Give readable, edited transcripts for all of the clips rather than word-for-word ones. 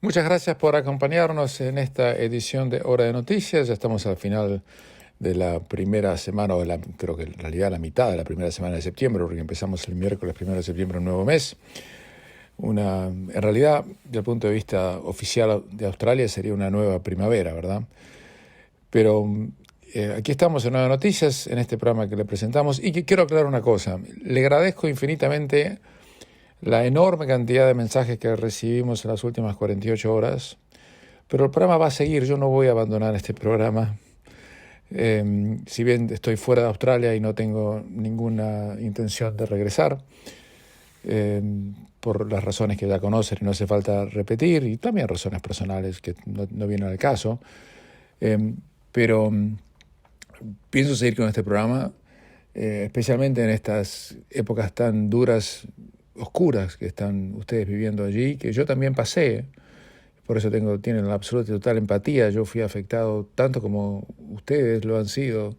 Muchas gracias por acompañarnos en esta edición de Hora de Noticias. Ya estamos al final de la primera semana, creo que en realidad la mitad de la primera semana de septiembre, porque empezamos el miércoles 1 de septiembre, un nuevo mes. En realidad, desde el punto de vista oficial de Australia, sería una nueva primavera, ¿verdad? Pero aquí estamos en Nuevas Noticias, en este programa que le presentamos, y que quiero aclarar una cosa. Le agradezco infinitamente la enorme cantidad de mensajes que recibimos en las últimas 48 horas, pero el programa va a seguir. Yo no voy a abandonar este programa. Si bien estoy fuera de Australia y no tengo ninguna intención de regresar, por las razones que ya conocen y no hace falta repetir, y también razones personales que no vienen al caso, pero pienso seguir con este programa, especialmente en estas épocas tan duras, oscuras que están ustedes viviendo allí, que yo también pasé. Por eso tienen la absoluta y total empatía. Yo fui afectado tanto como ustedes lo han sido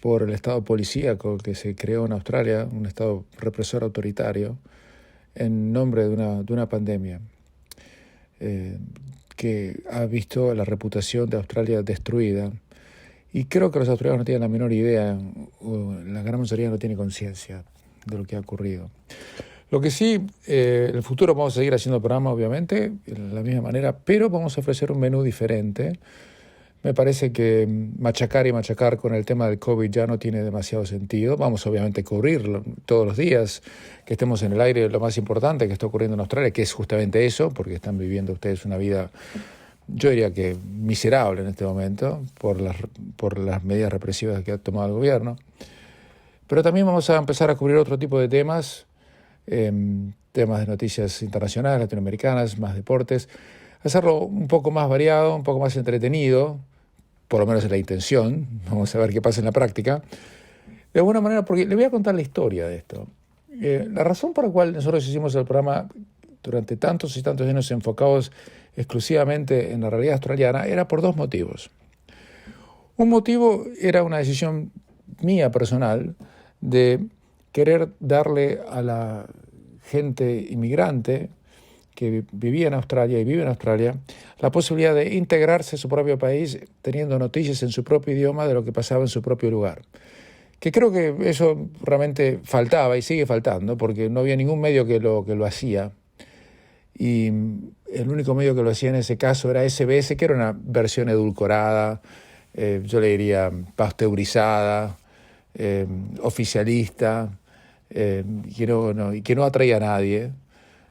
por el estado policíaco que se creó en Australia, un estado represor autoritario, en nombre de una pandemia que ha visto la reputación de Australia destruida. Y creo que los australianos no tienen la menor idea, o la gran mayoría no tiene conciencia de lo que ha ocurrido. Lo que sí, en el futuro vamos a seguir haciendo el programa, obviamente, de la misma manera, pero vamos a ofrecer un menú diferente. Me parece que machacar con el tema del COVID ya no tiene demasiado sentido. Vamos obviamente a cubrirlo todos los días, que estemos en el aire, lo más importante que está ocurriendo en Australia, que es justamente eso, porque están viviendo ustedes una vida, yo diría que miserable en este momento, por las medidas represivas que ha tomado el gobierno. Pero también vamos a empezar a cubrir otro tipo de temas, temas de noticias internacionales, latinoamericanas, más deportes, hacerlo un poco más variado, un poco más entretenido, por lo menos es la intención. Vamos a ver qué pasa en la práctica. De alguna manera, porque le voy a contar la historia de esto. La razón por la cual nosotros hicimos el programa durante tantos y tantos años enfocados exclusivamente en la realidad australiana era por dos motivos. Un motivo era una decisión mía personal de querer darle a la gente inmigrante que vivía en Australia y vive en Australia la posibilidad de integrarse a su propio país teniendo noticias en su propio idioma de lo que pasaba en su propio lugar. Que creo que eso realmente faltaba y sigue faltando, porque no había ningún medio que lo hacía. Y el único medio que lo hacía en ese caso era SBS, que era una versión edulcorada, yo le diría pasteurizada, oficialista, que no atraía a nadie,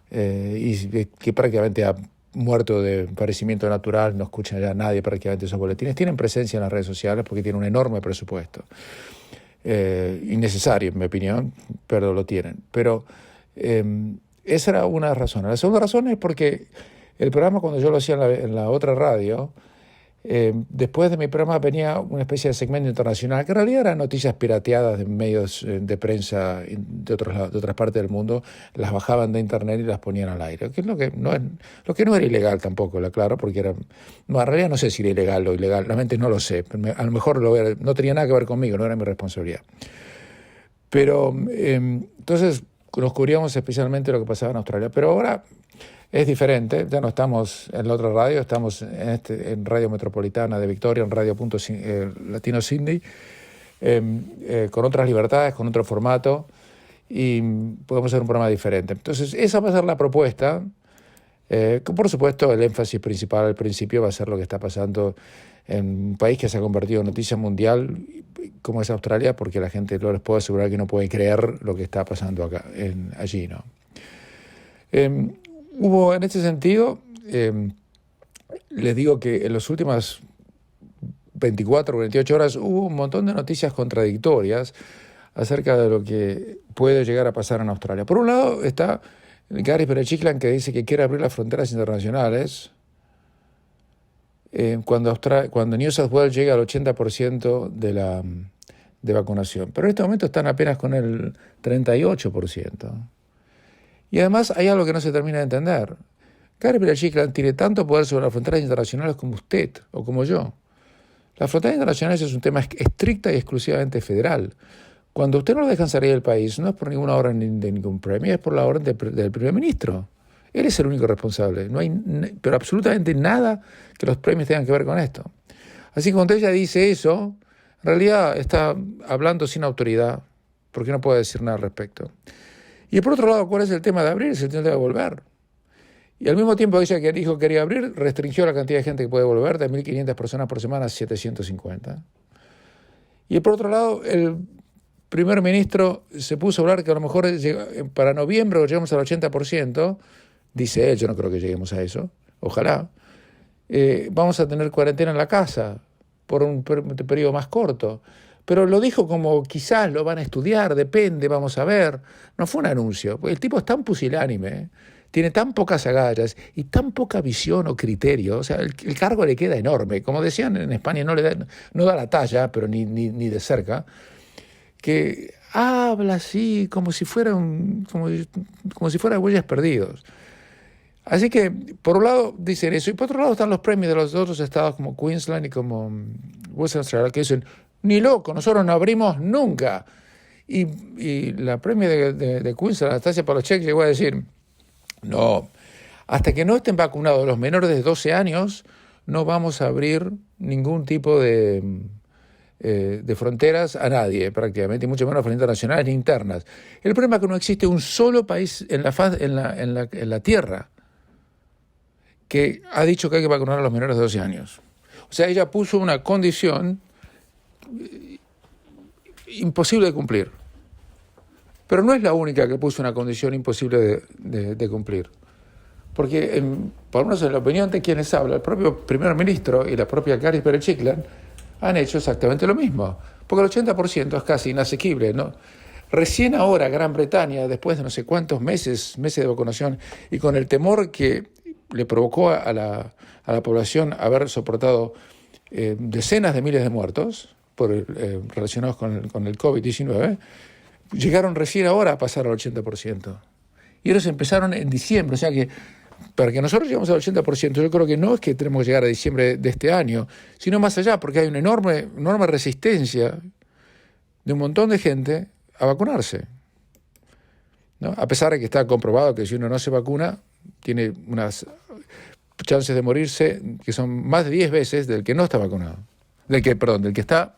y que prácticamente ha muerto de padecimiento natural. No escucha ya a nadie prácticamente esos boletines. Tienen presencia en las redes sociales porque tienen un enorme presupuesto, innecesario en mi opinión, pero lo tienen. Pero esa era una razón. La segunda razón es porque el programa, cuando yo lo hacía en la otra radio, después de mi programa venía una especie de segmento internacional, que en realidad eran noticias pirateadas de medios de prensa de otras partes del mundo, las bajaban de internet y las ponían al aire, que es lo que no era ilegal tampoco, claro, porque en realidad no sé si era ilegal o ilegal, realmente no lo sé, a lo mejor no tenía nada que ver conmigo, no era mi responsabilidad. Pero entonces nos cubríamos especialmente lo que pasaba en Australia, pero ahora es diferente. Ya no estamos en la otra radio, estamos en Radio Metropolitana de Victoria, en Radio Latino Sydney, con otras libertades, con otro formato, y podemos hacer un programa diferente. Entonces, esa va a ser la propuesta. Por supuesto, el énfasis principal al principio va a ser lo que está pasando en un país que se ha convertido en noticia mundial como es Australia, porque la gente, no les puedo asegurar que no puede creer lo que está pasando allí, ¿no? Hubo, en este sentido, les digo que en las últimas 24 o 48 horas hubo un montón de noticias contradictorias acerca de lo que puede llegar a pasar en Australia. Por un lado está Gary Berejiklian, que dice que quiere abrir las fronteras internacionales cuando New South Wales llega al 80% de vacunación. Pero en este momento están apenas con el 38%. Y además hay algo que no se termina de entender. Gary Berejiklian tiene tanto poder sobre las fronteras internacionales como usted o como yo. Las fronteras internacionales es un tema estricta y exclusivamente federal. Cuando usted no lo dejan salir del país, no es por ninguna orden de ningún premio, es por la orden del primer ministro. Él es el único responsable. No hay, pero absolutamente nada que los premios tengan que ver con esto. Así que cuando ella dice eso, en realidad está hablando sin autoridad, porque no puede decir nada al respecto. Y por otro lado, ¿cuál es el tema de abrir? Es el tema de volver. Y al mismo tiempo ella que dijo que quería abrir, restringió la cantidad de gente que puede volver de 1.500 personas por semana a 750. Y por otro lado, el primer ministro se puso a hablar que a lo mejor para noviembre llegamos al 80%, dice él, yo no creo que lleguemos a eso, ojalá, vamos a tener cuarentena en la casa por un periodo más corto. Pero lo dijo como quizás lo van a estudiar, depende, vamos a ver. No fue un anuncio. El tipo es tan pusilánime, tiene tan pocas agallas y tan poca visión o criterio. O sea, el cargo le queda enorme. Como decían en España, no da la talla, pero ni de cerca. Que habla así como si fuera Huellas Perdidos. Así que, por un lado, dicen eso. Y por otro lado están los premios de los otros estados como Queensland y como Western Australia, que dicen, ni loco, nosotros no abrimos nunca. Y la premio de Queensland, Anastasia Palaszczuk, llegó a decir, no, hasta que no estén vacunados los menores de 12 años, no vamos a abrir ningún tipo de fronteras a nadie, prácticamente, y mucho menos fronteras nacionales ni internas. El problema es que no existe un solo país en la Tierra que ha dicho que hay que vacunar a los menores de 12 años. O sea, ella puso una condición imposible de cumplir. Pero no es la única que puso una condición imposible de cumplir. Porque, por lo menos en la opinión de quienes hablan, el propio primer ministro y la propia Gladys Berejiklian han hecho exactamente lo mismo. Porque el 80% es casi inasequible, ¿no? Recién ahora Gran Bretaña, después de no sé cuántos meses de vacunación, y con el temor que le provocó a la población haber soportado decenas de miles de muertos relacionados con el COVID-19, llegaron recién ahora a pasar al 80%. Y ellos empezaron en diciembre, o sea que para que nosotros lleguemos al 80%, yo creo que no es que tenemos que llegar a diciembre de este año, sino más allá, porque hay una enorme resistencia de un montón de gente a vacunarse, ¿no? A pesar de que está comprobado que si uno no se vacuna, tiene unas chances de morirse que son más de 10 veces del que no está vacunado, del que está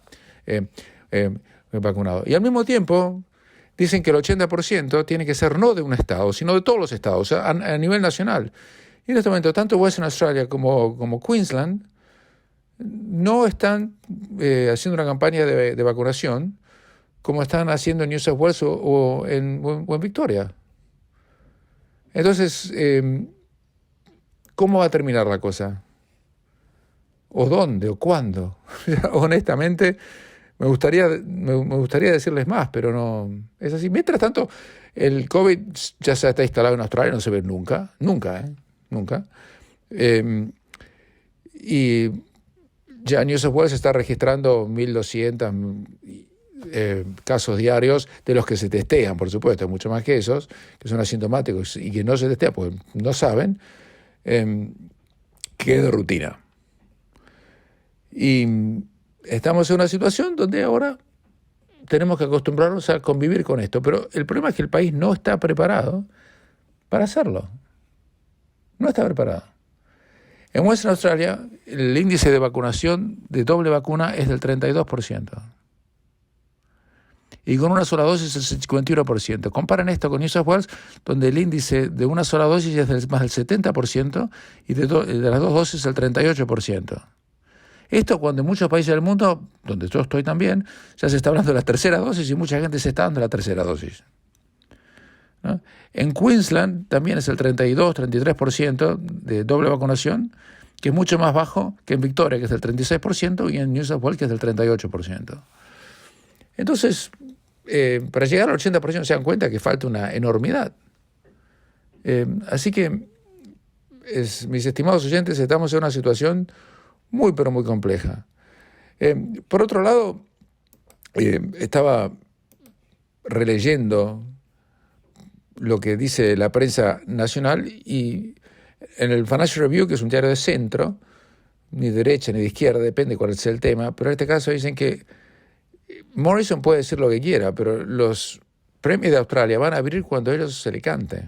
vacunado. Y al mismo tiempo dicen que el 80% tiene que ser no de un estado, sino de todos los estados, o sea, a nivel nacional. Y en este momento, tanto Western Australia como Queensland no están haciendo una campaña de vacunación como están haciendo en New South Wales o en Victoria. Entonces, ¿cómo va a terminar la cosa? ¿O dónde? ¿O cuándo? Honestamente, me gustaría decirles más, pero no es así. Mientras tanto, el COVID ya se está instalado en Australia, no se ve nunca. Y ya New South Wales está registrando 1.200 casos diarios, de los que se testean, por supuesto, mucho más que esos, que son asintomáticos y que no se testean, porque no saben, que es de rutina. Y estamos en una situación donde ahora tenemos que acostumbrarnos a convivir con esto, pero el problema es que el país no está preparado para hacerlo. No está preparado. En Western Australia, el índice de vacunación de doble vacuna es del 32%. Y con una sola dosis es el 51%. Comparen esto con New South Wales, donde el índice de una sola dosis es más del 70% y de las dos dosis el 38%. Esto cuando en muchos países del mundo, donde yo estoy también, ya se está hablando de la tercera dosis y mucha gente se está dando la tercera dosis, ¿no? En Queensland también es el 32-33% de doble vacunación, que es mucho más bajo que en Victoria, que es del 36%, y en New South Wales, que es del 38%. Entonces, para llegar al 80% se dan cuenta que falta una enormidad. Así que, mis estimados oyentes, estamos en una situación muy, pero muy compleja. Por otro lado, estaba releyendo lo que dice la prensa nacional y en el Financial Review, que es un diario de centro, ni de derecha ni de izquierda, depende cuál sea el tema, pero en este caso dicen que Morrison puede decir lo que quiera, pero los premios de Australia van a abrir cuando a ellos se le cante.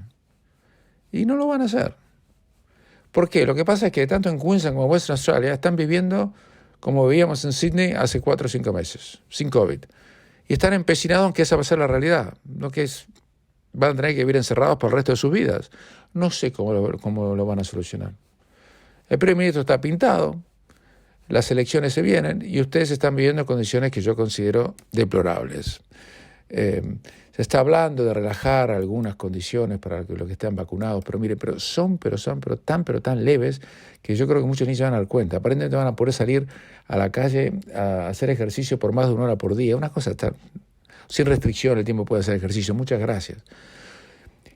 Y no lo van a hacer. ¿Por qué? Lo que pasa es que tanto en Queensland como en Western Australia están viviendo como vivíamos en Sydney hace 4 o 5 meses, sin COVID. Y están empecinados en que esa va a ser la realidad, no que van a tener que vivir encerrados por el resto de sus vidas. No sé cómo lo van a solucionar. El primer ministro está pintado, las elecciones se vienen y ustedes están viviendo condiciones que yo considero deplorables. Se está hablando de relajar algunas condiciones para los que estén vacunados, pero mire, son tan leves que yo creo que muchos ni se van a dar cuenta. Aparentemente van a poder salir a la calle a hacer ejercicio por más de 1 hora por día. Una cosa está sin restricción, el tiempo puede hacer ejercicio. Muchas gracias.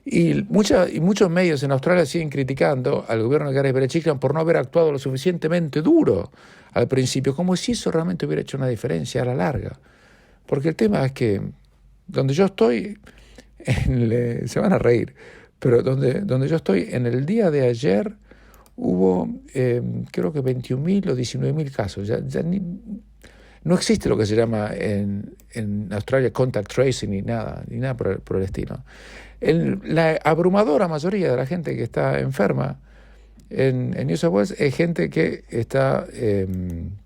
Y muchos medios en Australia siguen criticando al gobierno de Gary Berejiklian por no haber actuado lo suficientemente duro al principio, como si eso realmente hubiera hecho una diferencia a la larga. Porque el tema es que donde yo estoy, se van a reír, pero donde yo estoy, en el día de ayer hubo creo que 21.000 o 19.000 casos. No existe lo que se llama en Australia contact tracing ni nada por el estilo. La abrumadora mayoría de la gente que está enferma en New South Wales es gente que está en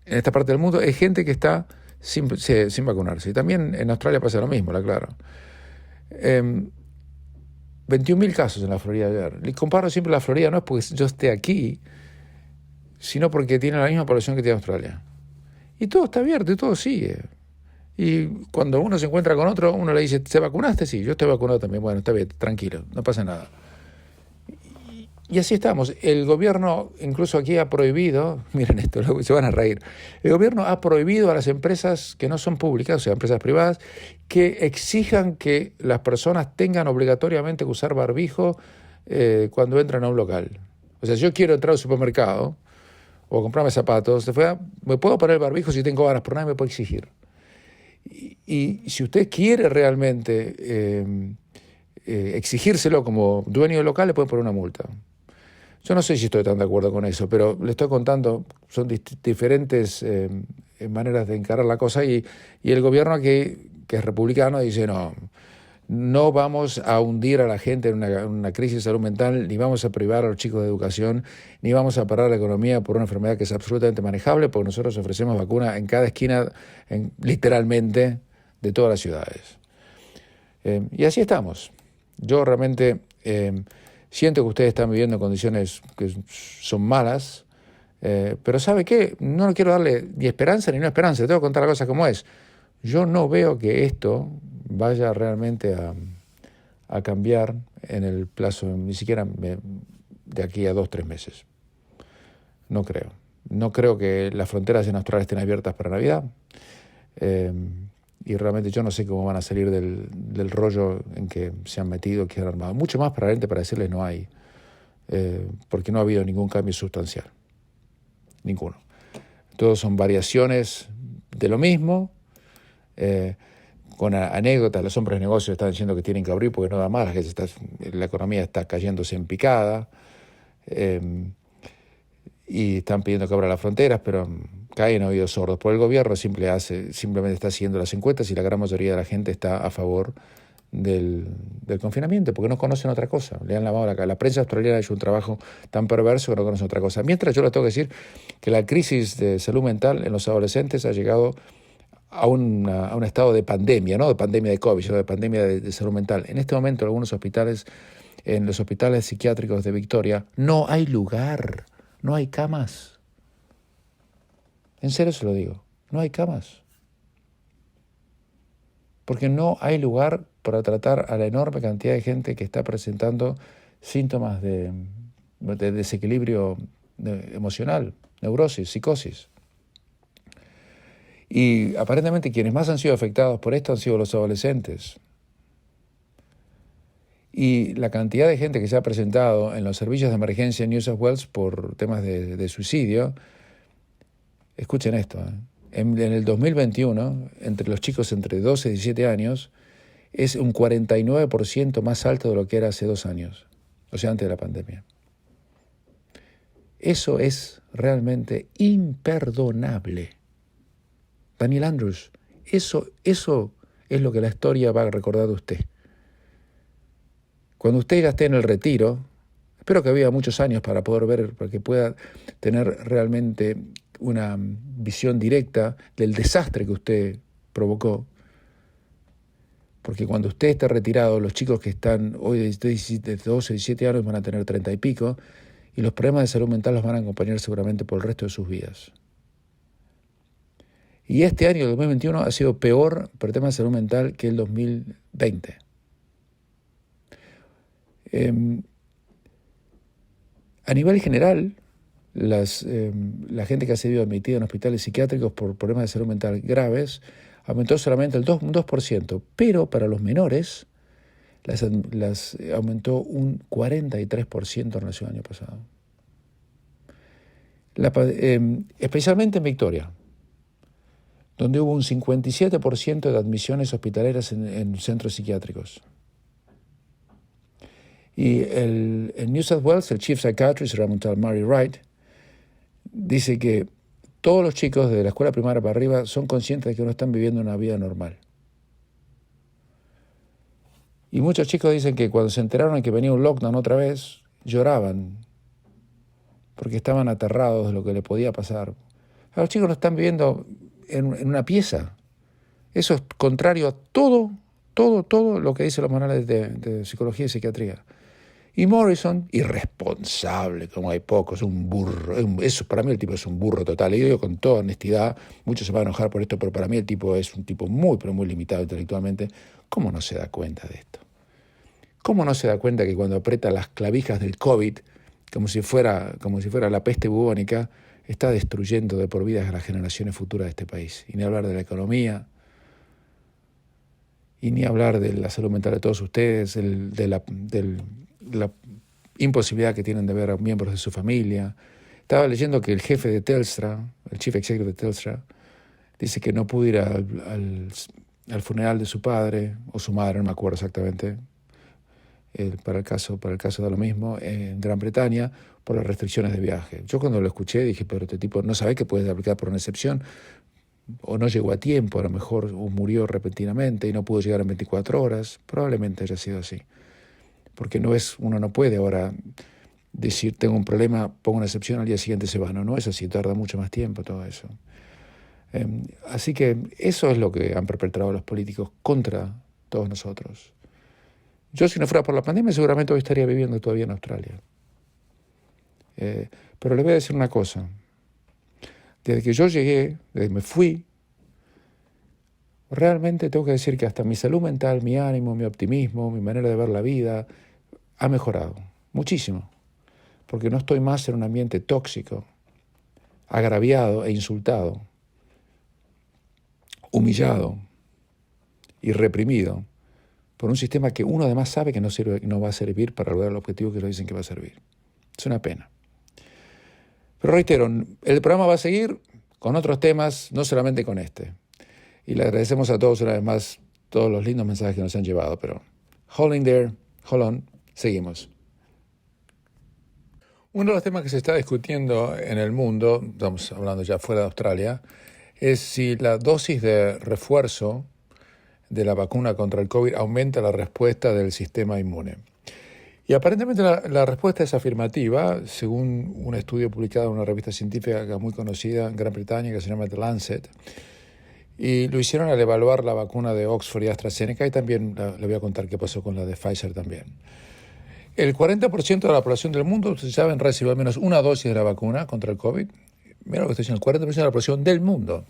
esta parte del mundo, es gente que está sin vacunarse. Y también en Australia pasa lo mismo, la claro. 21.000 casos en la Florida ayer. Y comparo siempre la Florida, no es porque yo esté aquí, sino porque tiene la misma población que tiene Australia. Y todo está abierto y todo sigue. Y cuando uno se encuentra con otro, uno le dice, ¿te vacunaste? Sí, yo estoy vacunado también. Bueno, está bien, tranquilo, no pasa nada. Y así estamos. El gobierno incluso aquí ha prohibido, miren esto, se van a reír, el gobierno ha prohibido a las empresas que no son públicas, o sea, empresas privadas, que exijan que las personas tengan obligatoriamente que usar barbijo cuando entran a un local. O sea, si yo quiero entrar al supermercado o comprarme zapatos, me puedo poner el barbijo si tengo ganas, pero nadie me puede exigir. Y si usted quiere realmente exigírselo como dueño del local, le pueden poner una multa. Yo no sé si estoy tan de acuerdo con eso, pero le estoy contando, son diferentes maneras de encarar la cosa y el gobierno que es republicano dice no vamos a hundir a la gente en una crisis de salud mental, ni vamos a privar a los chicos de educación, ni vamos a parar la economía por una enfermedad que es absolutamente manejable, porque nosotros ofrecemos vacunas en cada esquina, literalmente, de todas las ciudades. Y así estamos. Yo realmente siento que ustedes están viviendo condiciones que son malas, pero ¿sabe qué? No quiero darle ni esperanza ni no esperanza, le tengo que contar la cosa como es. Yo no veo que esto vaya realmente a cambiar en el plazo, ni siquiera de aquí a 2 o 3 meses. No creo. No creo que las fronteras en Australia estén abiertas para Navidad. Y realmente yo no sé cómo van a salir del rollo en que se han metido, que han armado. Mucho más para decirles no hay, porque no ha habido ningún cambio sustancial. Ninguno. Todos son variaciones de lo mismo, con anécdotas. Los hombres de negocios están diciendo que tienen que abrir porque no da más, la economía está cayéndose en picada, y están pidiendo que abran las fronteras, pero caen oídos sordos. Por el gobierno simplemente está haciendo las encuestas y la gran mayoría de la gente está a favor del confinamiento, porque no conocen otra cosa. Le han lavado la prensa australiana ha hecho un trabajo tan perverso que no conocen otra cosa. Mientras yo les tengo que decir que la crisis de salud mental en los adolescentes ha llegado a un estado de pandemia, no de pandemia de COVID, sino de pandemia de salud mental. En este momento en algunos hospitales, en los hospitales psiquiátricos de Victoria, no hay lugar, no hay camas. En serio se lo digo, no hay camas. Porque no hay lugar para tratar a la enorme cantidad de gente que está presentando síntomas de desequilibrio emocional, neurosis, psicosis. Y aparentemente quienes más han sido afectados por esto han sido los adolescentes. Y la cantidad de gente que se ha presentado en los servicios de emergencia en New South Wales por temas de suicidio, escuchen esto, en el 2021, entre los chicos entre 12 y 17 años, es un 49% más alto de lo que era hace 2 años, o sea, antes de la pandemia. Eso es realmente imperdonable. Daniel Andrews, eso es lo que la historia va a recordar de usted. Cuando usted ya esté en el retiro, espero que viva muchos años para poder ver, para que pueda tener realmente una visión directa del desastre que usted provocó. Porque cuando usted esté retirado, los chicos que están hoy de 12, 17 años van a tener 30 y pico, y los problemas de salud mental los van a acompañar seguramente por el resto de sus vidas. Y este año, el 2021, ha sido peor por el tema de salud mental que el 2020. A nivel general, la gente que ha sido admitida en hospitales psiquiátricos por problemas de salud mental graves aumentó solamente un 2%, pero para los menores las aumentó un 43% en relación al año pasado. Especialmente en Victoria, donde hubo un 57% de admisiones hospitaleras en centros psiquiátricos. Y en New South Wales, el Chief Psychiatrist, Ramontal Murray Wright, dice que todos los chicos de la escuela primaria para arriba son conscientes de que no están viviendo una vida normal. Y muchos chicos dicen que cuando se enteraron de que venía un lockdown otra vez, lloraban, porque estaban aterrados de lo que le podía pasar. Los chicos no están viviendo en una pieza. Eso es contrario a todo lo que dicen los manuales de psicología y psiquiatría. Y Morrison, irresponsable, como hay pocos, un burro. Para mí el tipo es un burro total. Y yo digo con toda honestidad, muchos se van a enojar por esto, pero para mí el tipo es un tipo muy, pero muy limitado intelectualmente. ¿Cómo no se da cuenta de esto? ¿Cómo no se da cuenta que cuando aprieta las clavijas del COVID, como si fuera la peste bubónica, está destruyendo de por vida a las generaciones futuras de este país? Y ni hablar de la economía, y ni hablar de la salud mental de todos ustedes, de la imposibilidad que tienen de ver a miembros de su familia. Estaba leyendo que el jefe de Telstra, el chief executive de Telstra, dice que no pudo ir al funeral de su padre, o su madre, no me acuerdo exactamente, para el caso de lo mismo, en Gran Bretaña, por las restricciones de viaje. Yo cuando lo escuché dije, pero este tipo no sabe que puede aplicar por una excepción, o no llegó a tiempo, a lo mejor murió repentinamente y no pudo llegar en 24 horas, probablemente haya sido así. Porque uno no puede ahora decir, tengo un problema, pongo una excepción, al día siguiente se va. No es así, tarda mucho más tiempo todo eso. Así que eso es lo que han perpetrado los políticos contra todos nosotros. Yo, si no fuera por la pandemia, seguramente hoy estaría viviendo todavía en Australia. Pero le voy a decir una cosa. Desde que yo llegué, desde que me fui, realmente tengo que decir que hasta mi salud mental, mi ánimo, mi optimismo, mi manera de ver la vida ha mejorado muchísimo, porque no estoy más en un ambiente tóxico, agraviado e insultado, humillado y reprimido por un sistema que uno además sabe que no va a servir para lograr el objetivo que lo dicen que va a servir. Es una pena. Pero reitero, el programa va a seguir con otros temas, no solamente con este. Y le agradecemos a todos una vez más todos los lindos mensajes que nos han llevado, pero hold on, seguimos. Uno de los temas que se está discutiendo en el mundo, estamos hablando ya fuera de Australia, es si la dosis de refuerzo de la vacuna contra el COVID aumenta la respuesta del sistema inmune. Y aparentemente la respuesta es afirmativa, según un estudio publicado en una revista científica muy conocida en Gran Bretaña que se llama The Lancet. Y lo hicieron al evaluar la vacuna de Oxford y AstraZeneca, y también le voy a contar qué pasó con la de Pfizer también. El 40% de la población del mundo, ustedes saben, recibió al menos una dosis de la vacuna contra el COVID. Mira lo que estoy diciendo, el 40% de la población del mundo.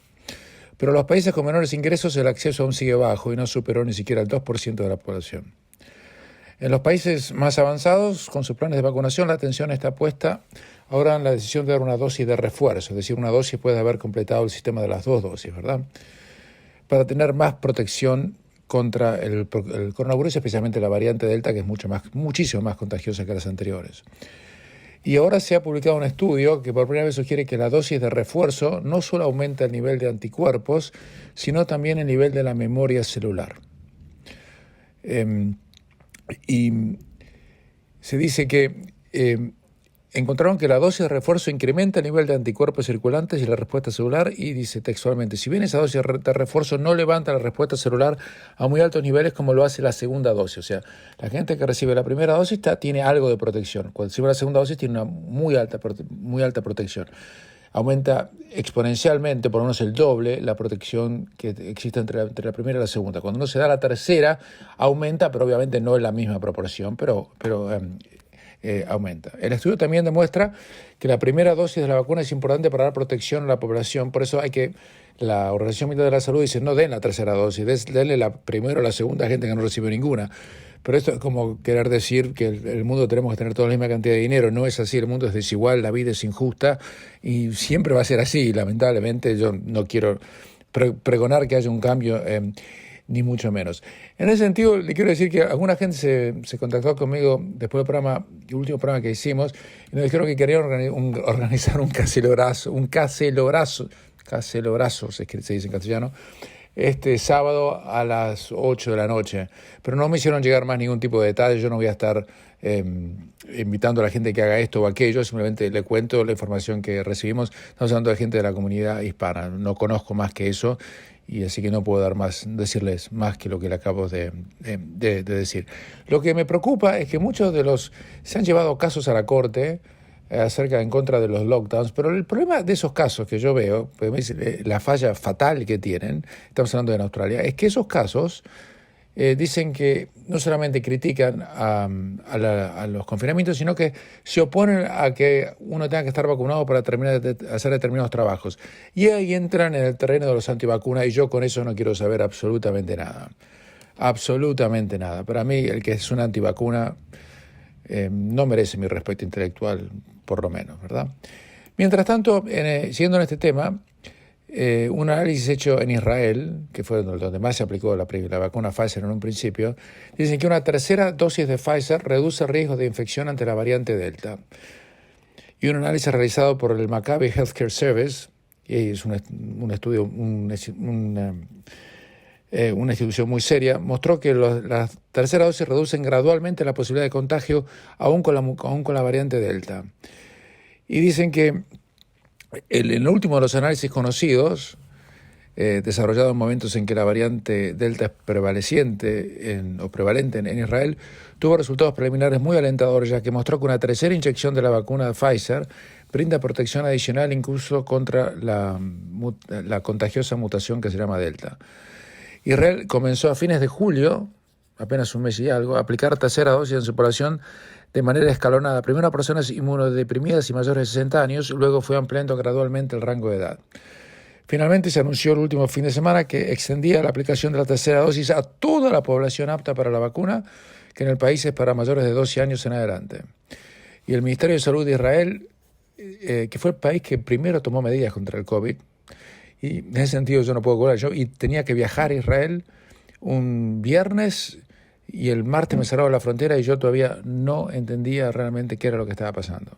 Pero en los países con menores ingresos el acceso aún sigue bajo y no superó ni siquiera el 2% de la población. En los países más avanzados, con sus planes de vacunación, la atención está puesta ahora en la decisión de dar una dosis de refuerzo, es decir, una dosis puede haber completado el sistema de las 2 dosis, ¿verdad? Para tener más protección contra el coronavirus, especialmente la variante Delta, que es muchísimo más contagiosa que las anteriores. Y ahora se ha publicado un estudio que por primera vez sugiere que la dosis de refuerzo no solo aumenta el nivel de anticuerpos, sino también el nivel de la memoria celular. Y se dice que encontraron que la dosis de refuerzo incrementa el nivel de anticuerpos circulantes y la respuesta celular, y dice textualmente, si bien esa dosis de refuerzo no levanta la respuesta celular a muy altos niveles como lo hace la segunda dosis, o sea, la gente que recibe la primera dosis tiene algo de protección, cuando recibe la segunda dosis tiene una muy alta protección. Aumenta exponencialmente, por lo menos el doble, la protección que existe entre la primera y la segunda. Cuando uno se da la tercera, aumenta, pero obviamente no en la misma proporción, pero aumenta. El estudio también demuestra que la primera dosis de la vacuna es importante para dar protección a la población, por eso la Organización Mundial de la Salud dice, no den la tercera dosis, denle la primera o la segunda a gente que no recibe ninguna. Pero esto es como querer decir que el mundo tenemos que tener toda la misma cantidad de dinero. No es así, el mundo es desigual, la vida es injusta y siempre va a ser así. Lamentablemente yo no quiero pregonar que haya un cambio, ni mucho menos. En ese sentido, le quiero decir que alguna gente se contactó conmigo después del último programa que hicimos y nos dijeron que querían organizar un cacelobrazo, se dice en castellano, este sábado a las 8 de la noche, pero no me hicieron llegar más ningún tipo de detalle. Yo no voy a estar invitando a la gente que haga esto o aquello, simplemente le cuento la información que recibimos. Estamos hablando de gente de la comunidad hispana, no conozco más que eso y así que no puedo decirles más que lo que le acabo de decir. Lo que me preocupa es que muchos se han llevado casos a la corte en contra de los lockdowns, pero el problema de esos casos que yo veo, la falla fatal que tienen, estamos hablando de Australia, es que esos casos dicen que no solamente critican a los confinamientos, sino que se oponen a que uno tenga que estar vacunado para terminar de hacer determinados trabajos. Y ahí entran en el terreno de los antivacunas y yo con eso no quiero saber absolutamente nada. Absolutamente nada. Para mí, el que es una antivacuna no merece mi respeto intelectual, por lo menos, ¿verdad? Mientras tanto, siguiendo en este tema, un análisis hecho en Israel, que fue donde más se aplicó la vacuna Pfizer en un principio, dicen que una tercera dosis de Pfizer reduce el riesgo de infección ante la variante Delta. Y un análisis realizado por el Maccabi Healthcare Service, y es un estudio, una institución muy seria, mostró que las terceras dosis reducen gradualmente la posibilidad de contagio aún con la variante Delta. Y dicen que en el último de los análisis conocidos, desarrollados en momentos en que la variante Delta es prevalente en Israel, tuvo resultados preliminares muy alentadores, ya que mostró que una tercera inyección de la vacuna de Pfizer brinda protección adicional incluso contra la contagiosa mutación que se llama Delta. Israel comenzó a fines de julio, apenas un mes y algo, a aplicar tercera dosis en su población de manera escalonada, primero a personas inmunodeprimidas y mayores de 60 años, y luego fue ampliando gradualmente el rango de edad. Finalmente se anunció el último fin de semana que extendía la aplicación de la tercera dosis a toda la población apta para la vacuna, que en el país es para mayores de 12 años en adelante. Y el Ministerio de Salud de Israel, que fue el país que primero tomó medidas contra el COVID, y en ese sentido yo no puedo cobrar, y tenía que viajar a Israel un viernes y el martes me cerraba la frontera y yo todavía no entendía realmente qué era lo que estaba pasando.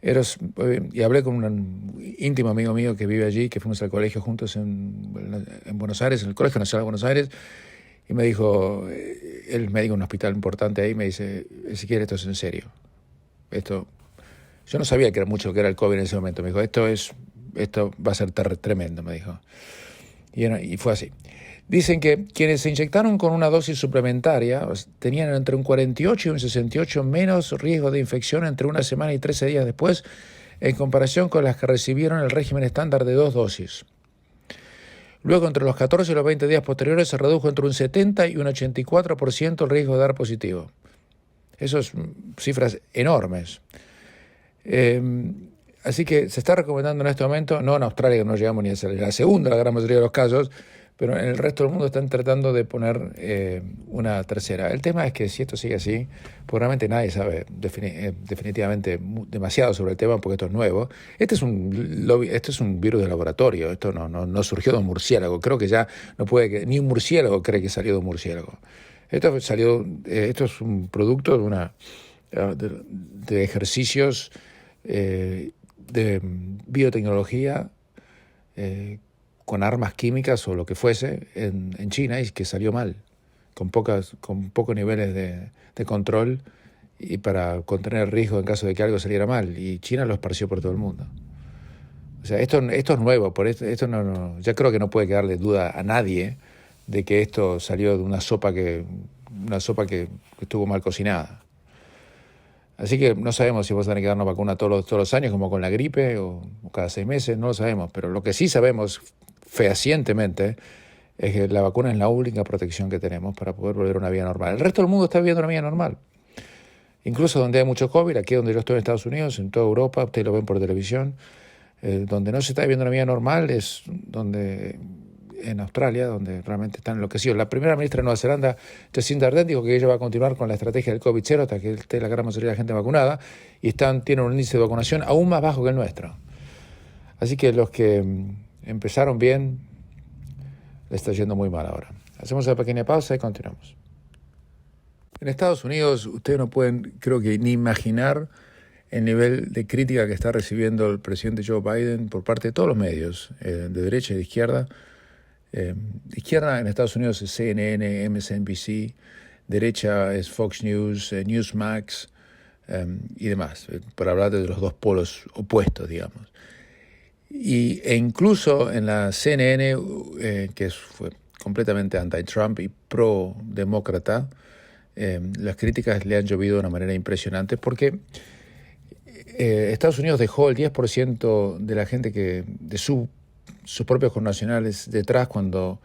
Y hablé con un íntimo amigo mío que vive allí, que fuimos al colegio juntos en Buenos Aires, en el Colegio Nacional de Buenos Aires, y me dijo, él es médico en un hospital importante ahí, me dice, Ezequiel, esto es en serio. Yo no sabía que era mucho lo que era el COVID en ese momento. Me dijo, esto va a ser tremendo, me dijo. Y fue así. Dicen que quienes se inyectaron con una dosis suplementaria tenían entre un 48 y un 68 menos riesgo de infección entre una semana y 13 días después, en comparación con las que recibieron el régimen estándar de 2 dosis. Luego, entre los 14 y los 20 días posteriores, se redujo entre un 70 y un 84% el riesgo de dar positivo. Esas cifras enormes. Así que se está recomendando en este momento, no en Australia, que no llegamos ni a la segunda, la gran mayoría de los casos, pero en el resto del mundo están tratando de poner una tercera. El tema es que si esto sigue así, pues realmente nadie sabe definitivamente demasiado sobre el tema, porque esto es nuevo. Este es un virus de laboratorio, esto no surgió de un murciélago. Creo que ya no puede, ni un murciélago cree que salió de un murciélago. Esto es un producto de ejercicios de biotecnología con armas químicas o lo que fuese en China, y que salió mal, con pocos niveles de control y para contener el riesgo en caso de que algo saliera mal. Y China lo esparció por todo el mundo. O sea, esto es nuevo, esto no, ya creo que no puede quedarle duda a nadie de que esto salió de una sopa que estuvo mal cocinada. Así que no sabemos si vamos a tener que darnos vacuna todos los años, como con la gripe, o cada 6 meses, no lo sabemos. Pero lo que sí sabemos fehacientemente es que la vacuna es la única protección que tenemos para poder volver a una vida normal. El resto del mundo está viviendo una vida normal. Incluso donde hay mucho COVID, aquí donde yo estoy en Estados Unidos, en toda Europa, ustedes lo ven por televisión, donde no se está viviendo una vida normal es donde en Australia, donde realmente están enloquecidos. La primera ministra de Nueva Zelanda, Jacinda Ardern, dijo que ella va a continuar con la estrategia del COVID-0 hasta que esté la gran mayoría de la gente vacunada, y tienen un índice de vacunación aún más bajo que el nuestro. Así que los que empezaron bien, le está yendo muy mal ahora. Hacemos una pequeña pausa y continuamos. En Estados Unidos, ustedes no pueden, creo que, ni imaginar el nivel de crítica que está recibiendo el presidente Joe Biden por parte de todos los medios, de derecha y de izquierda. Izquierda en Estados Unidos es CNN, MSNBC, derecha es Fox News, Newsmax y demás, para hablar de los dos polos opuestos, digamos. E incluso en la CNN, que fue completamente anti-Trump y pro-demócrata, las críticas le han llovido de una manera impresionante porque Estados Unidos dejó el 10% de la gente de sus propios connacionales detrás cuando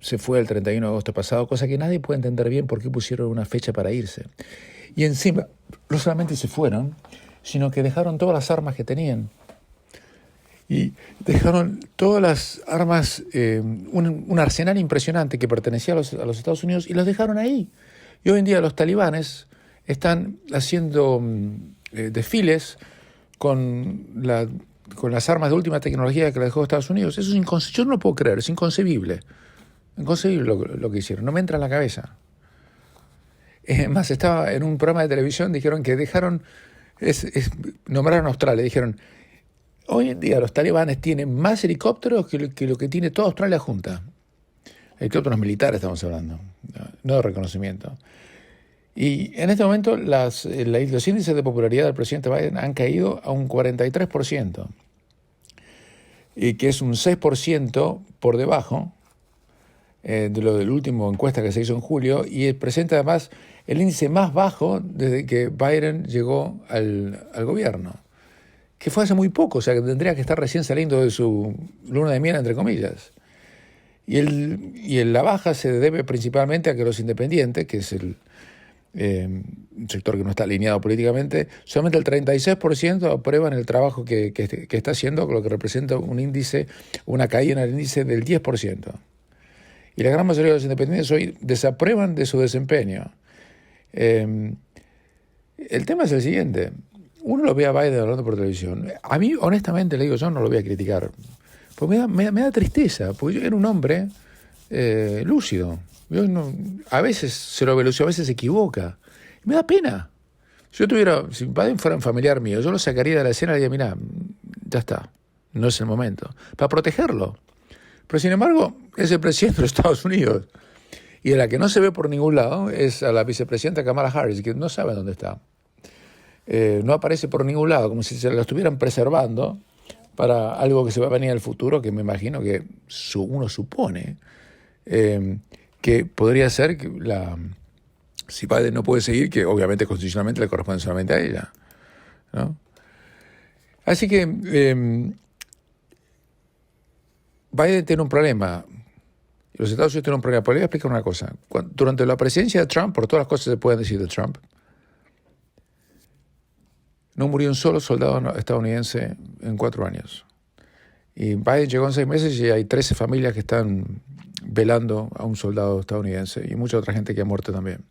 se fue el 31 de agosto pasado, cosa que nadie puede entender bien por qué pusieron una fecha para irse. Y encima, no solamente se fueron, sino que dejaron todas las armas que tenían. Y dejaron todas las armas, un arsenal impresionante que pertenecía a los Estados Unidos, y los dejaron ahí. Y hoy en día los talibanes están haciendo desfiles con las armas de última tecnología que le dejó Estados Unidos. Eso es inconcebible. Yo no lo puedo creer, es inconcebible. Inconcebible lo que hicieron, no me entra en la cabeza. Más, estaba en un programa de televisión, dijeron que nombraron a Australia, dijeron, hoy en día los talibanes tienen más helicópteros que lo que tiene toda Australia junta. Helicópteros militares estamos hablando, no de reconocimiento. Y en este momento los índices de popularidad del presidente Biden han caído a un 43%, y que es un 6% por debajo de lo del último encuesta que se hizo en julio, y presenta además el índice más bajo desde que Biden llegó al gobierno, que fue hace muy poco, o sea que tendría que estar recién saliendo de su luna de miel, entre comillas. Y la baja se debe principalmente a que los independientes, que es un sector que no está alineado políticamente, solamente el 36% aprueban el trabajo que está haciendo, lo que representa una caída en el índice del 10%. Y la gran mayoría de los independientes hoy desaprueban de su desempeño. El tema es el siguiente. Uno lo ve a Biden hablando por televisión. A mí, honestamente, le digo, yo no lo voy a criticar. Pues me da tristeza, porque yo era un hombre lúcido. A veces se lo ve lúcido, a veces se equivoca. Me da pena. Si Biden fuera un familiar mío, yo lo sacaría de la escena y le diría, mira, ya está, no es el momento. Para protegerlo. Pero sin embargo, es el presidente de los Estados Unidos. Y a la que no se ve por ningún lado es a la vicepresidenta Kamala Harris, que no sabe dónde está. No aparece por ningún lado, como si se la estuvieran preservando para algo que se va a venir en el futuro, que me imagino que uno supone que podría ser que si Biden no puede seguir, que obviamente constitucionalmente le corresponde solamente a ella, ¿no? Así que Biden tiene un problema. Los Estados Unidos tienen un problema. Pero le voy a explicar una cosa. Durante la presidencia de Trump, por todas las cosas que se pueden decir de Trump, no murió un solo soldado estadounidense en 4 años. Y Biden llegó en 6 meses y hay 13 familias que están velando a un soldado estadounidense y mucha otra gente que ha muerto también.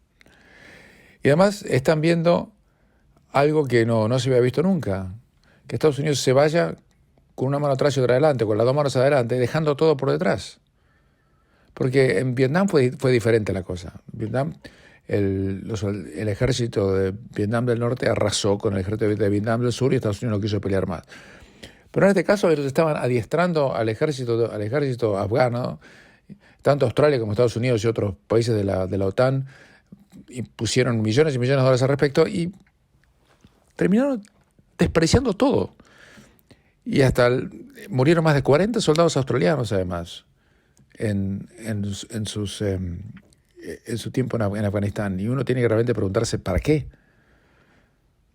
Y además están viendo algo que no se había visto nunca, que Estados Unidos se vaya con una mano atrás y otra adelante, con las 2 manos adelante, dejando todo por detrás. Porque en Vietnam fue diferente la cosa. Vietnam, el ejército de Vietnam del Norte arrasó con el ejército de Vietnam del Sur y Estados Unidos no quiso pelear más. Pero en este caso ellos estaban adiestrando al ejército afgano, tanto Australia como Estados Unidos y otros países de la OTAN, y pusieron millones y millones de dólares al respecto y terminaron despreciando todo. Y murieron más de 40 soldados australianos, además, en su tiempo en Afganistán. Y uno tiene que realmente preguntarse, ¿para qué?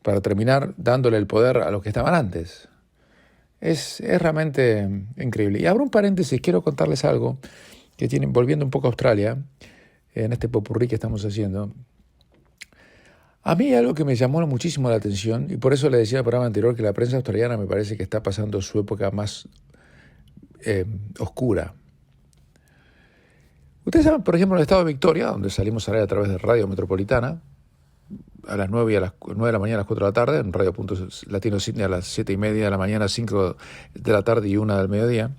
Para terminar dándole el poder a los que estaban antes. Es realmente increíble. Y abro un paréntesis, quiero contarles algo que volviendo un poco a Australia, en este popurrí que estamos haciendo. A mí algo que me llamó muchísimo la atención, y por eso le decía en el programa anterior que la prensa australiana me parece que está pasando su época más oscura. Ustedes saben, por ejemplo, en el estado de Victoria, donde salimos a través de Radio Metropolitana, a las 9 y a las 9 de la mañana, a las 4 de la tarde, en Radio Punto Latino Sydney a las 7 y media de la mañana, 5 de la tarde y 1 del mediodía.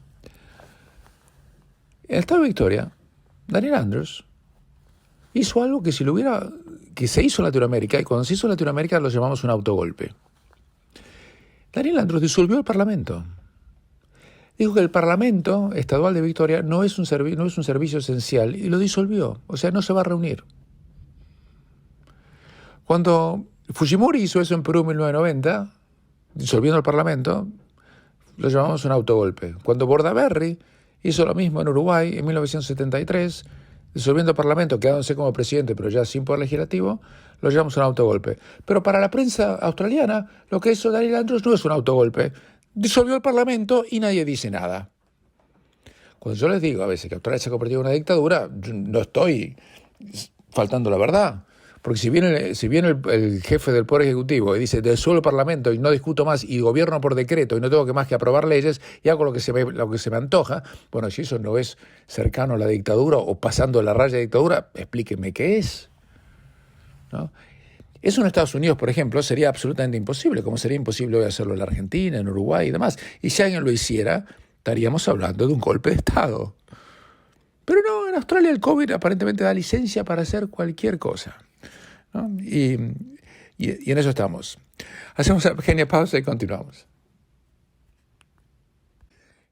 En el estado de Victoria, Daniel Andrews hizo algo que se hizo en Latinoamérica, y cuando se hizo en Latinoamérica lo llamamos un autogolpe. Daniel Andrews disolvió el Parlamento. Dijo que el Parlamento Estadual de Victoria no es un servicio esencial y lo disolvió, o sea, no se va a reunir. Cuando Fujimori hizo eso en Perú en 1990, disolviendo el Parlamento, lo llamamos un autogolpe. Cuando Bordaberry hizo lo mismo en Uruguay en 1973, disolviendo el Parlamento, quedándose como presidente, pero ya sin poder legislativo, lo llamamos un autogolpe. Pero para la prensa australiana, lo que hizo Daniel Andrews no es un autogolpe. Disolvió el Parlamento y nadie dice nada. Cuando yo les digo a veces que Australia se ha convertido en una dictadura, no estoy faltando la verdad. Porque si viene el jefe del Poder Ejecutivo y dice disuelvo el Parlamento y no discuto más y gobierno por decreto y no tengo más que aprobar leyes y hago lo que se me antoja, bueno, si eso no es cercano a la dictadura o pasando la raya de dictadura, explíqueme qué es, ¿no? Eso en Estados Unidos, por ejemplo, sería absolutamente imposible, como sería imposible hoy hacerlo en la Argentina, en Uruguay y demás. Y si alguien lo hiciera, estaríamos hablando de un golpe de Estado. Pero no, en Australia el COVID aparentemente da licencia para hacer cualquier cosa, ¿no? Y en eso estamos. Hacemos una pequeña pausa y continuamos.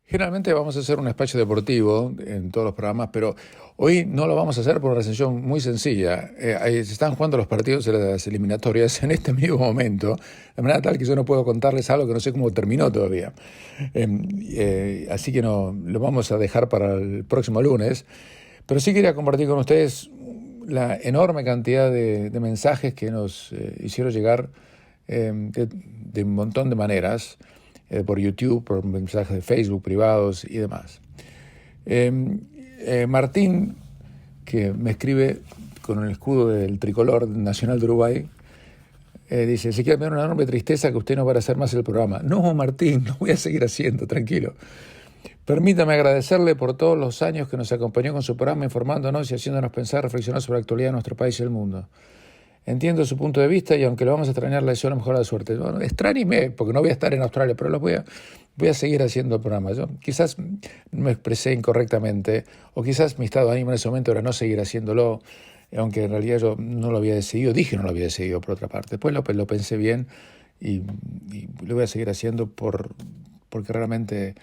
Generalmente vamos a hacer un espacio deportivo en todos los programas, pero hoy no lo vamos a hacer por una razón muy sencilla. Se están jugando los partidos de las eliminatorias en este mismo momento, de manera tal que yo no puedo contarles algo que no sé cómo terminó todavía. Así que no lo vamos a dejar para el próximo lunes. Pero sí quería compartir con ustedes la enorme cantidad de mensajes que nos hicieron llegar de un montón de maneras, por YouTube, por mensajes de Facebook privados y demás. Martín, que me escribe con el escudo del tricolor nacional de Uruguay, dice, se quiere tener una enorme tristeza que usted no va a hacer más el programa. No, Martín, lo voy a seguir haciendo, tranquilo. Permítame agradecerle por todos los años que nos acompañó con su programa, informándonos y haciéndonos pensar, reflexionar sobre la actualidad de nuestro país y el mundo. Entiendo su punto de vista y aunque lo vamos a extrañar, le deseo la mejor de la suerte. Bueno, extrañeme, porque no voy a estar en Australia, pero voy a seguir haciendo el programa. Yo quizás me expresé incorrectamente, o quizás mi estado de ánimo en ese momento era no seguir haciéndolo, aunque en realidad yo no lo había decidido, no lo había decidido por otra parte. Después lo pensé bien y lo voy a seguir haciendo porque realmente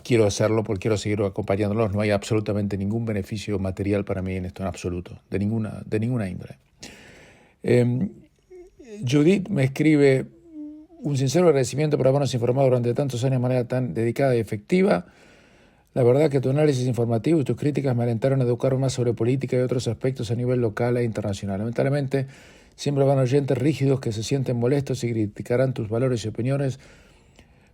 quiero hacerlo, porque quiero seguir acompañándolos. No hay absolutamente ningún beneficio material para mí en esto, en absoluto, de ninguna índole. Judith me escribe un sincero agradecimiento por habernos informado durante tantos años de manera tan dedicada y efectiva. La verdad que tu análisis informativo y tus críticas me alentaron a educar más sobre política y otros aspectos a nivel local e internacional. Lamentablemente, siempre van oyentes rígidos que se sienten molestos y criticarán tus valores y opiniones.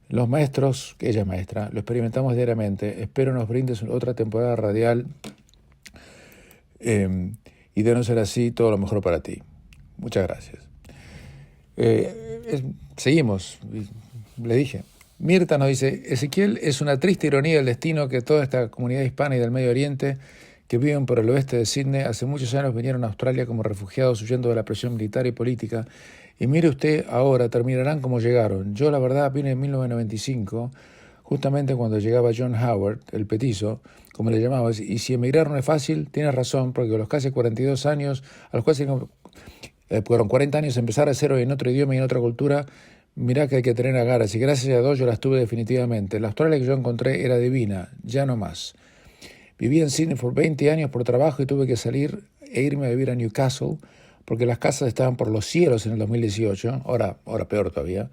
Los maestros, ella es maestra, lo experimentamos diariamente. Espero nos brindes otra temporada radial y de no ser así, todo lo mejor para ti. Muchas gracias. Seguimos, le dije. Mirta nos dice, Ezequiel, es una triste ironía del destino que toda esta comunidad hispana y del Medio Oriente que viven por el oeste de Sydney hace muchos años vinieron a Australia como refugiados huyendo de la presión militar y política. Y mire usted ahora, terminarán como llegaron. Yo la verdad vine en 1995, justamente cuando llegaba John Howard, el petizo, como le llamabas, y si emigraron es fácil, tienes razón, porque a los casi 42 años, a los casi 40 años empezar a cero en otro idioma y en otra cultura, mirá que hay que tener agarras, y gracias a Dios yo las tuve definitivamente. La Australia que yo encontré era divina, ya no más. Viví en Sydney por 20 años por trabajo y tuve que salir e irme a vivir a Newcastle, porque las casas estaban por los cielos en el 2018, ahora peor todavía.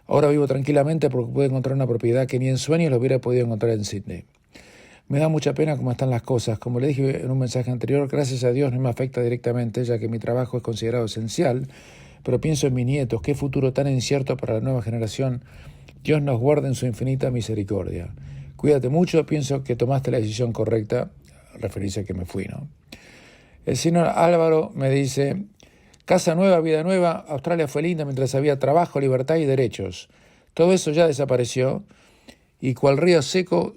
Ahora vivo tranquilamente porque pude encontrar una propiedad que ni en sueños lo hubiera podido encontrar en Sydney. Me da mucha pena cómo están las cosas. Como le dije en un mensaje anterior, gracias a Dios no me afecta directamente, ya que mi trabajo es considerado esencial, pero pienso en mis nietos, qué futuro tan incierto para la nueva generación. Dios nos guarde en su infinita misericordia. Cuídate mucho, pienso que tomaste la decisión correcta, referirse a que me fui, ¿no? El señor Álvaro me dice, casa nueva, vida nueva, Australia fue linda mientras había trabajo, libertad y derechos. Todo eso ya desapareció y cual río seco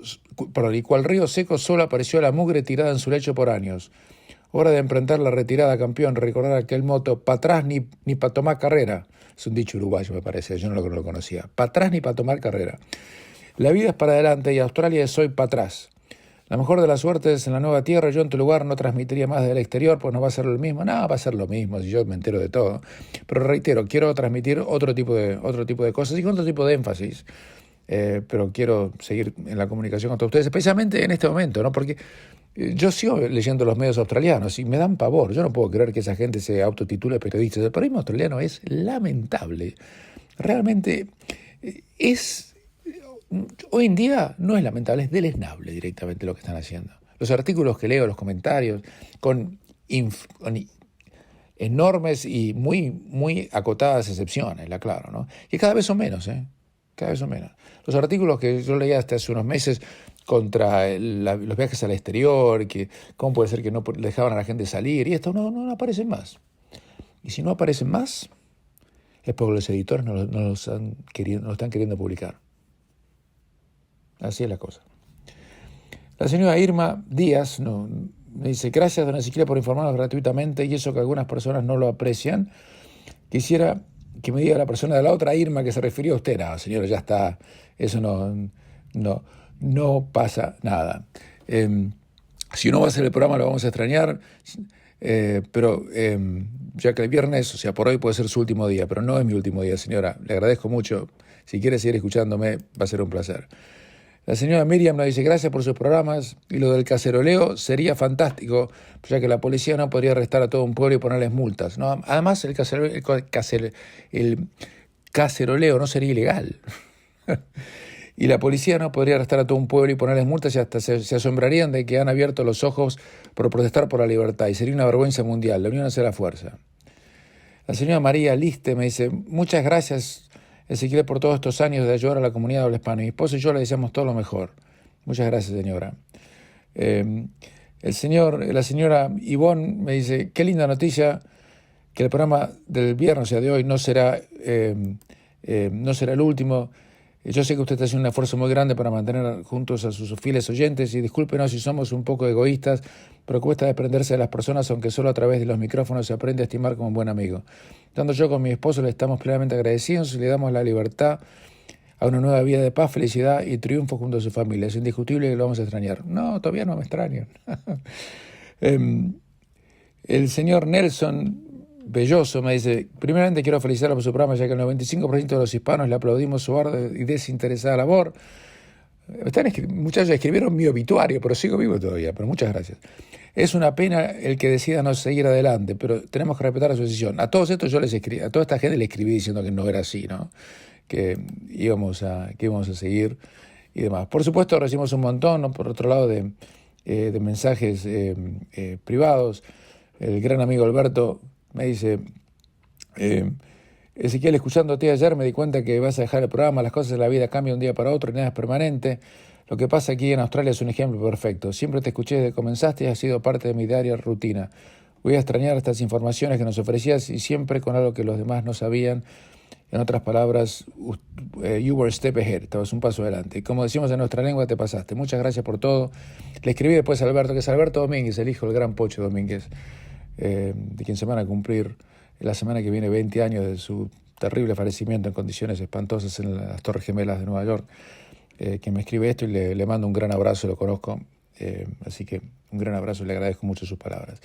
solo apareció la mugre tirada en su lecho por años. Hora de emprender la retirada, campeón, recordar aquel moto, pa' atrás ni pa' tomar carrera. Es un dicho uruguayo, me parece, yo no lo conocía. Pa' atrás ni pa' tomar carrera. La vida es para adelante y Australia es hoy para atrás. La mejor de las suertes en la nueva tierra. Yo en tu lugar no transmitiría más del exterior, pues no va a ser lo mismo. No, va a ser lo mismo, si yo me entero de todo. Pero reitero, quiero transmitir otro tipo de cosas y con otro tipo de énfasis. Pero quiero seguir en la comunicación con todos ustedes, especialmente en este momento, ¿no? Porque yo sigo leyendo los medios australianos y me dan pavor. Yo no puedo creer que esa gente se autotitule periodista. El periodismo australiano es lamentable. Realmente es... Hoy en día no es lamentable, es deleznable directamente lo que están haciendo. Los artículos que leo, los comentarios, con enormes y muy acotadas excepciones, la aclaro, ¿no? Y cada vez son menos, cada vez son menos. Los artículos que yo leía hasta hace unos meses contra los viajes al exterior, que cómo puede ser que no dejaban a la gente salir, y esto no aparecen más. Y si no aparecen más, es porque los editores no lo están queriendo publicar. Así es la cosa. La señora Irma Díaz me dice, gracias, don Ezequiel, por informarnos gratuitamente, y eso que algunas personas no lo aprecian. Quisiera que me diga la persona de la otra Irma que se refirió a usted. No, señora, ya está. Eso no pasa nada. Si no va a hacer el programa, lo vamos a extrañar. Pero ya que el viernes, o sea, por hoy puede ser su último día, pero no es mi último día, señora. Le agradezco mucho. Si quiere seguir escuchándome, va a ser un placer. La señora Miriam nos dice, gracias por sus programas, y lo del caceroleo sería fantástico, ya que la policía no podría arrestar a todo un pueblo y ponerles multas, ¿no? Además, el caceroleo no sería ilegal. Y la policía no podría arrestar a todo un pueblo y ponerles multas y hasta se asombrarían de que han abierto los ojos por protestar por la libertad, y sería una vergüenza mundial. La unión hace la fuerza. La señora María Liste me dice, muchas gracias, Ezequiel, por todos estos años de ayudar a la comunidad de habla hispana. Mi esposo y yo le deseamos todo lo mejor. Muchas gracias, señora. La señora Ivonne me dice, qué linda noticia que el programa del viernes, o sea, de hoy, no será el último. Yo sé que usted está haciendo un esfuerzo muy grande para mantener juntos a sus fieles oyentes, y discúlpenos si somos un poco egoístas, pero cuesta desprenderse de las personas, aunque solo a través de los micrófonos se aprende a estimar como un buen amigo. Tanto yo como mi esposo le estamos plenamente agradecidos y le damos la libertad a una nueva vida de paz, felicidad y triunfo junto a su familia. Es indiscutible que lo vamos a extrañar. No, todavía no me extrañan. El señor Nelson Belloso me dice, primeramente quiero felicitarlo por su programa, ya que el 95% de los hispanos le aplaudimos su ardua y desinteresada labor. Muchachos, escribieron mi obituario, pero sigo vivo todavía, pero muchas gracias. Es una pena el que decida no seguir adelante, pero tenemos que respetar su decisión. A todos estos a toda esta gente le escribí diciendo que no era así, ¿no? Que íbamos a seguir y demás. Por supuesto, recibimos un montón, ¿no? Por otro lado, de mensajes privados. El gran amigo Alberto me dice, Ezequiel, escuchándote ayer me di cuenta que vas a dejar el programa, las cosas en la vida cambian de un día para otro y nada es permanente. Lo que pasa aquí en Australia es un ejemplo perfecto. Siempre te escuché desde que comenzaste y has sido parte de mi diaria rutina. Voy a extrañar estas informaciones que nos ofrecías y siempre con algo que los demás no sabían. En otras palabras, you were a step ahead, estabas un paso adelante. Y como decimos en nuestra lengua, te pasaste. Muchas gracias por todo. Le escribí después a Alberto, que es Alberto Domínguez, el hijo del gran Pocho Domínguez, de quien se van a cumplir la semana que viene 20 años de su terrible fallecimiento en condiciones espantosas en las Torres Gemelas de Nueva York, que me escribe esto y le mando un gran abrazo, lo conozco, así que un gran abrazo y le agradezco mucho sus palabras.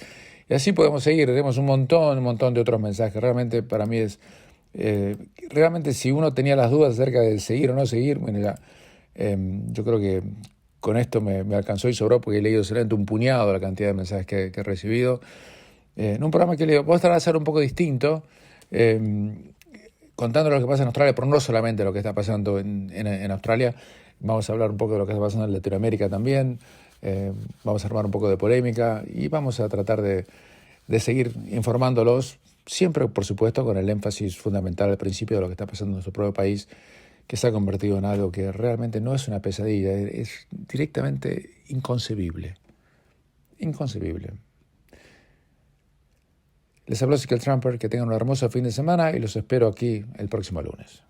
Y así podemos seguir, tenemos un montón de otros mensajes. Realmente para mí es, realmente si uno tenía las dudas acerca de seguir o no seguir, bueno, yo creo que con esto me alcanzó y sobró porque he leído solamente un puñado de la cantidad de mensajes que he recibido. en un programa que voy a tratar de hacer un poco distinto, contando lo que pasa en Australia, pero no solamente lo que está pasando en Australia. Vamos a hablar un poco de lo que está pasando en Latinoamérica también. Vamos a armar un poco de polémica y vamos a tratar de seguir informándolos, siempre, por supuesto, con el énfasis fundamental al principio de lo que está pasando en nuestro propio país, que se ha convertido en algo que realmente no es una pesadilla, es directamente inconcebible. Inconcebible. Les habló Ezequiel Trumper, que tengan un hermoso fin de semana y los espero aquí el próximo lunes.